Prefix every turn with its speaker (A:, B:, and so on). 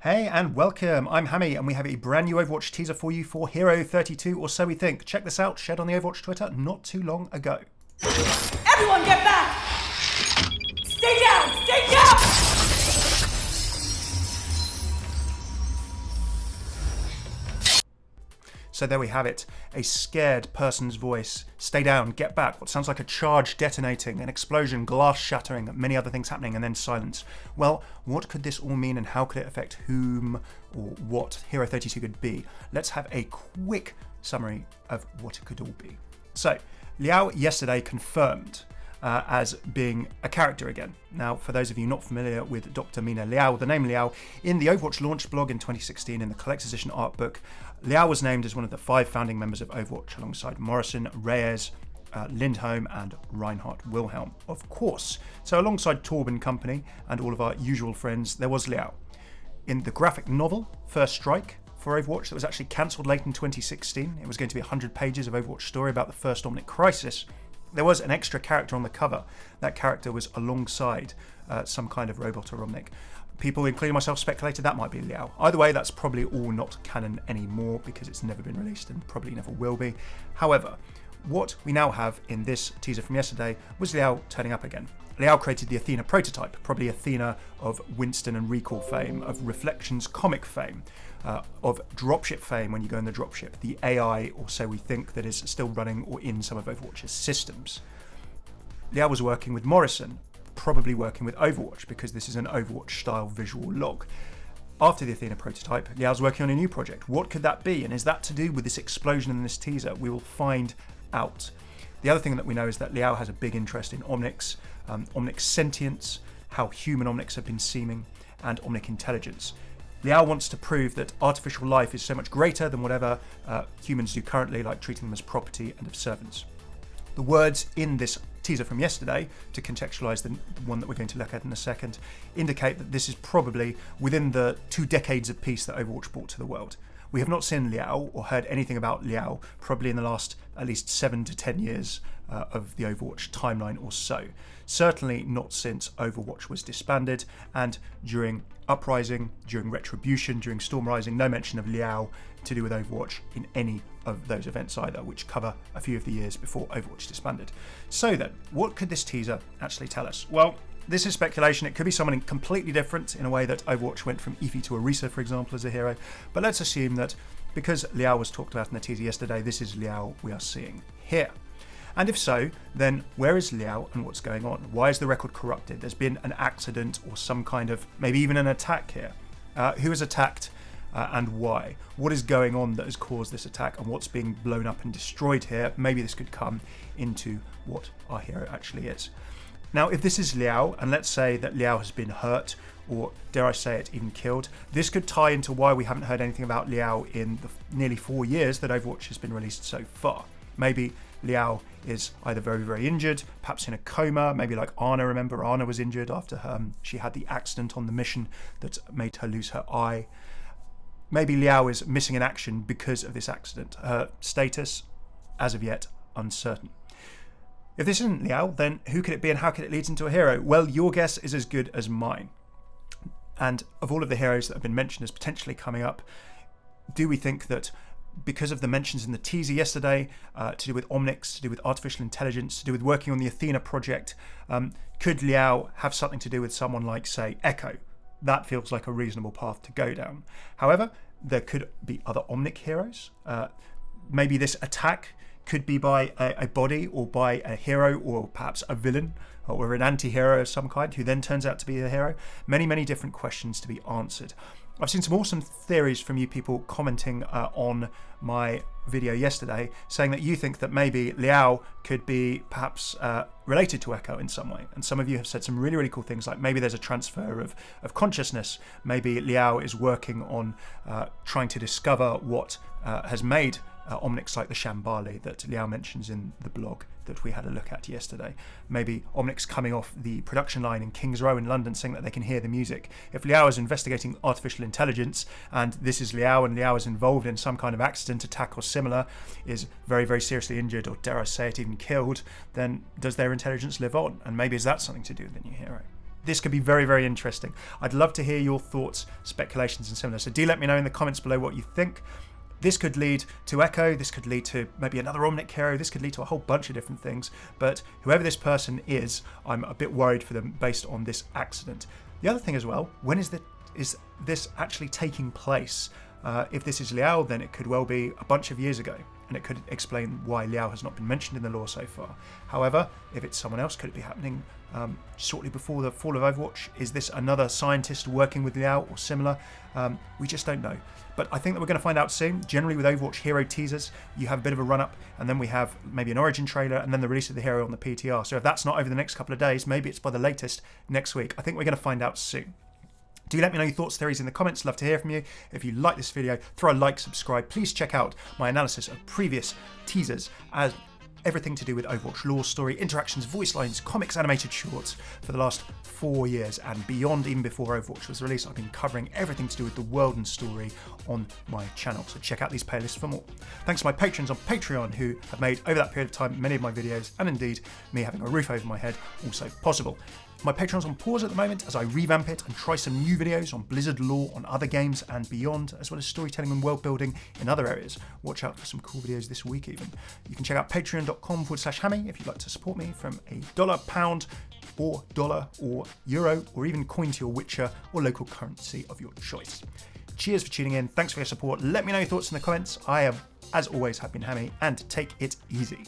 A: Hey and welcome, I'm Hammeh and we have a brand new Overwatch teaser for you for Hero 32, or so we think. Check this out, shared on the Overwatch Twitter not too long ago.
B: Everyone get back! Stay down! Stay down!
A: So there we have it, a scared person's voice. Stay down, get back. What sounds like a charge detonating, an explosion, glass shattering, many other things happening, and then silence. Well, what could this all mean and how could it affect whom or what Hero 32 could be? Let's have a quick summary of what it could all be. So, Liao yesterday confirmed as being a character again. Now, for those of you not familiar with Dr Mina Liao, the name Liao, in the Overwatch launch blog in 2016 in the Collector's Edition art book, Liao was named as one of the 5 founding members of Overwatch alongside Morrison, Reyes, Lindholm and Reinhardt Wilhelm, of course. So alongside Torben Company and all of our usual friends, there was Liao. In the graphic novel, First Strike, for Overwatch, that was actually cancelled late in 2016. It was going to be 100 pages of Overwatch story about the first Omnic crisis. There was an extra character on the cover. That character was alongside some kind of robot or Omnic. People, including myself, speculated that might be Liao. Either way, that's probably all not canon anymore because it's never been released and probably never will be. However, what we now have in this teaser from yesterday was Liao turning up again. Liao created the Athena prototype, probably Athena of Winston and Recall fame, of Reflections comic fame, of Dropship fame when you go in the Dropship, the AI, or so we think, that is still running or in some of Overwatch's systems. Liao was working with Morrison, probably working with Overwatch because this is an Overwatch style visual log. After the Athena prototype, Liao's working on a new project. What could that be? And is that to do with this explosion in this teaser? We will find out. The other thing that we know is that Liao has a big interest in Omnics, Omnic sentience, how human Omnics have been seeming, and Omnic intelligence. Liao wants to prove that artificial life is so much greater than whatever humans do currently, like treating them as property and of servants. The words in this teaser from yesterday, to contextualize the one that we're going to look at in a second, indicate that this is probably within the 2 decades of peace that Overwatch brought to the world. We have not seen Liao or heard anything about Liao probably in the last at least 7 to 10 years of the Overwatch timeline or so. Certainly not since Overwatch was disbanded, and during Uprising, during Retribution, during Storm Rising, no mention of Liao to do with Overwatch in any of those events either, which cover a few of the years before Overwatch disbanded. So then, what could this teaser actually tell us? Well, this is speculation. It could be someone completely different in a way that Overwatch went from Efi to Orisa, for example, as a hero. But let's assume that because Liao was talked about in the teaser yesterday, this is Liao we are seeing here. And if so, then where is Liao and what's going on? Why is the record corrupted? There's been an accident or some kind of, maybe even an attack here. Who has attacked and why? What is going on that has caused this attack and what's being blown up and destroyed here? Maybe this could come into what our hero actually is. Now, if this is Liao, and let's say that Liao has been hurt, or dare I say it, even killed, this could tie into why we haven't heard anything about Liao in the nearly 4 years that Overwatch has been released so far. Maybe Liao is either very, very injured, perhaps in a coma, maybe like Anna. Remember, Anna was injured after she had the accident on the mission that made her lose her eye. Maybe Liao is missing in action because of this accident. Her status, as of yet, uncertain. If this isn't Liao, then who could it be and how could it lead into a hero? Well, your guess is as good as mine. And of all of the heroes that have been mentioned as potentially coming up, do we think that because of the mentions in the teaser yesterday, to do with Omnics, to do with artificial intelligence, to do with working on the Athena project, could Liao have something to do with someone like, say, Echo? That feels like a reasonable path to go down. However, there could be other Omnic heroes. Maybe this attack could be by a body or by a hero or perhaps a villain or an anti-hero of some kind who then turns out to be a hero. Many, many different questions to be answered. I've seen some awesome theories from you people commenting on my video yesterday saying that you think that maybe Liao could be perhaps related to Echo in some way. And some of you have said some really, really cool things like maybe there's a transfer of consciousness. Maybe Liao is working on trying to discover what has made Omnics like the Shambali that Liao mentions in the blog that we had a look at yesterday. Maybe Omnics coming off the production line in King's Row in London saying that they can hear the music. If Liao is investigating artificial intelligence and this is Liao and Liao is involved in some kind of accident, attack or similar, is very, very seriously injured or dare I say it even killed, then does their intelligence live on? And maybe is that something to do with the new hero? this could be very, very interesting. I'd love to hear your thoughts, speculations, and similar. So do let me know in the comments below what you think. This could lead to Echo, this could lead to maybe another Omnic hero, this could lead to a whole bunch of different things, but whoever this person is, I'm a bit worried for them based on this accident. The other thing as well, when is this actually taking place? If this is Liao, then it could well be a bunch of years ago, and it could explain why Liao has not been mentioned in the lore so far. However, if it's someone else, could it be happening shortly before the fall of Overwatch? Is this another scientist working with Liao or similar? We just don't know. But I think that we're going to find out soon. Generally with Overwatch Hero teasers, you have a bit of a run-up, and then we have maybe an origin trailer, and then the release of the hero on the PTR. So if that's not over the next couple of days, maybe it's by the latest next week. I think we're going to find out soon. Do let me know your thoughts, theories in the comments. Love to hear from you. If you like this video, throw a like, subscribe. Please check out my analysis of previous teasers as everything to do with Overwatch lore, story, interactions, voice lines, comics, animated shorts for the last 4 years and beyond. Even before Overwatch was released, I've been covering everything to do with the world and story on my channel. So check out these playlists for more. Thanks to my patrons on Patreon who have made over that period of time many of my videos, and indeed me having a roof over my head also possible. My Patreon's on pause at the moment as I revamp it and try some new videos on Blizzard lore, on other games and beyond, as well as storytelling and world building in other areas. Watch out for some cool videos this week even. You can check out patreon.com/Hammeh if you'd like to support me from $1, £1, or dollar or euro, or even coin to your Witcher or local currency of your choice. Cheers for tuning in. Thanks for your support. Let me know your thoughts in the comments. I have, as always, have been Hammeh, and take it easy.